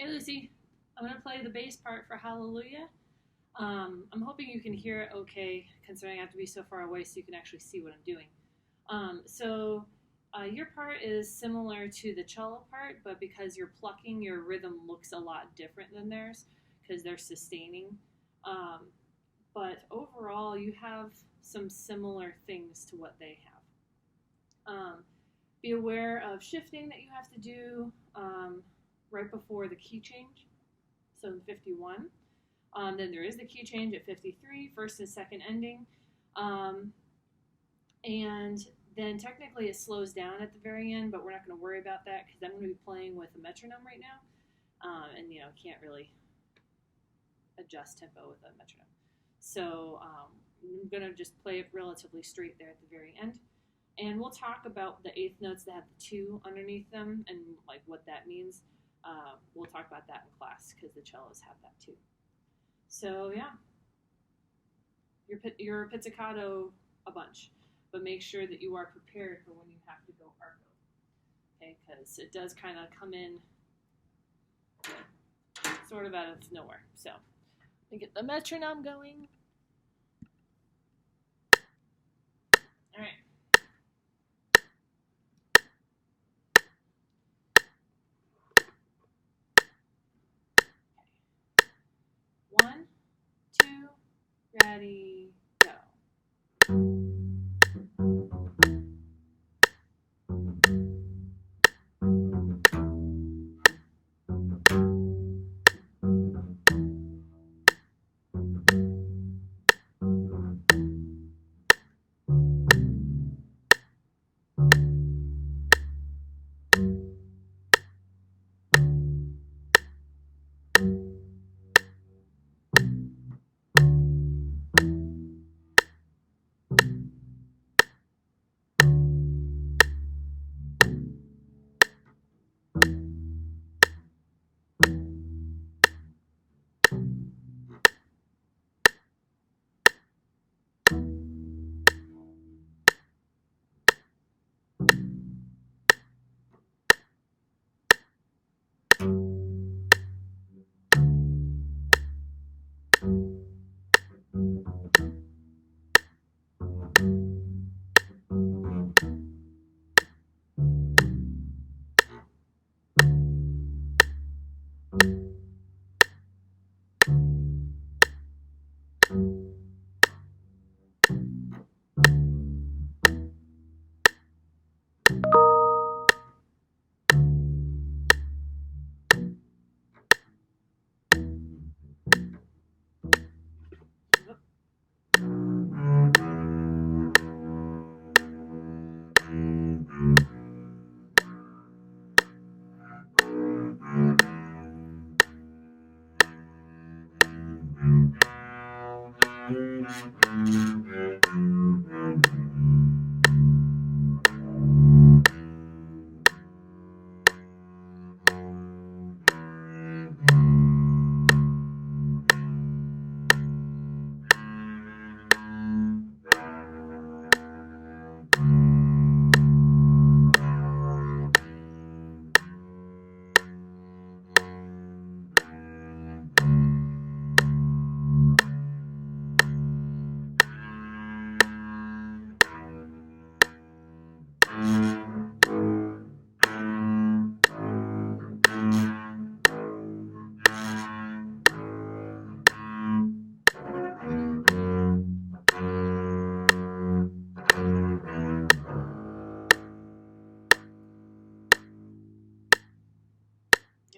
Hey Lucy, I'm going to play the bass part for Hallelujah. I'm hoping you can hear it okay, considering I have to be so far away so you can actually see what I'm doing. Your part is similar to the cello part, but because you're plucking, your rhythm looks a lot different than theirs because they're sustaining. Um, but overall, you have some similar things to what they have. Be aware of shifting that you have to do right before the key change, so in 51. Then there is the key change at 53, first and second ending. And then technically it slows down at the very end, but we're not going to worry about that because I'm going to be playing with a metronome right now. And, can't really adjust tempo with a metronome. So I'm going to just play it relatively straight there at the very end. And we'll talk about the eighth notes that have the 2 underneath them and like what that means. We'll talk about that in class because the cellos have that too. So yeah, your pizzicato a bunch, but make sure that you are prepared for when you have to go arco. Okay, because it does kind of come in sort of out of nowhere. So let me get the metronome going. All right. One, two, ready, go.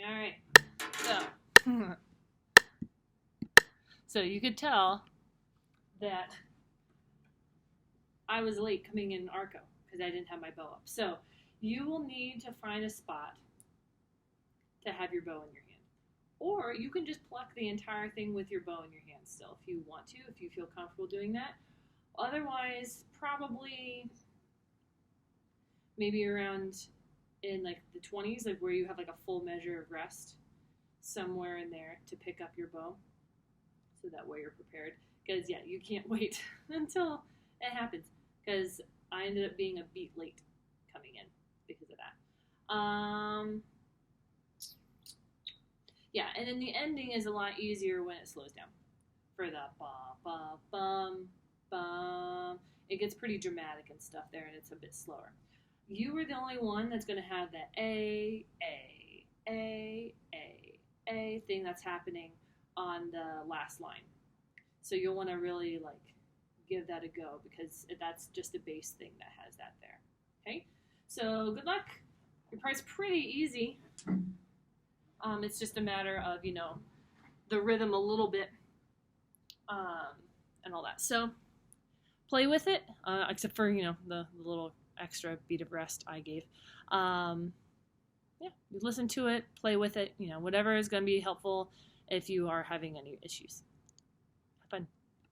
All right. So you could tell that I was late coming in arco because I didn't have my bow up. So you will need to find a spot to have your bow in your hand. Or you can just pluck the entire thing with your bow in your hand still if you want to, if you feel comfortable doing that. Otherwise, probably maybe around in like the 20s, like where you have like a full measure of rest somewhere in there to pick up your bow. So that way you're prepared. Because yeah, you can't wait until it happens. Because I ended up being a beat late coming in because of that. Yeah, and then the ending is a lot easier when it slows down. For the ba ba bum bum, it gets pretty dramatic and stuff there, and it's a bit slower. You were the only one that's going to have that a thing that's happening on the last line. So you'll want to really like give that a go because that's just a bass thing that has that there. Okay, so good luck. Your part's pretty easy. It's just a matter of the rhythm a little bit and all that. So play with it, except for the little extra beat of rest I gave. Yeah, listen to it, play with it. Whatever is going to be helpful if you are having any issues.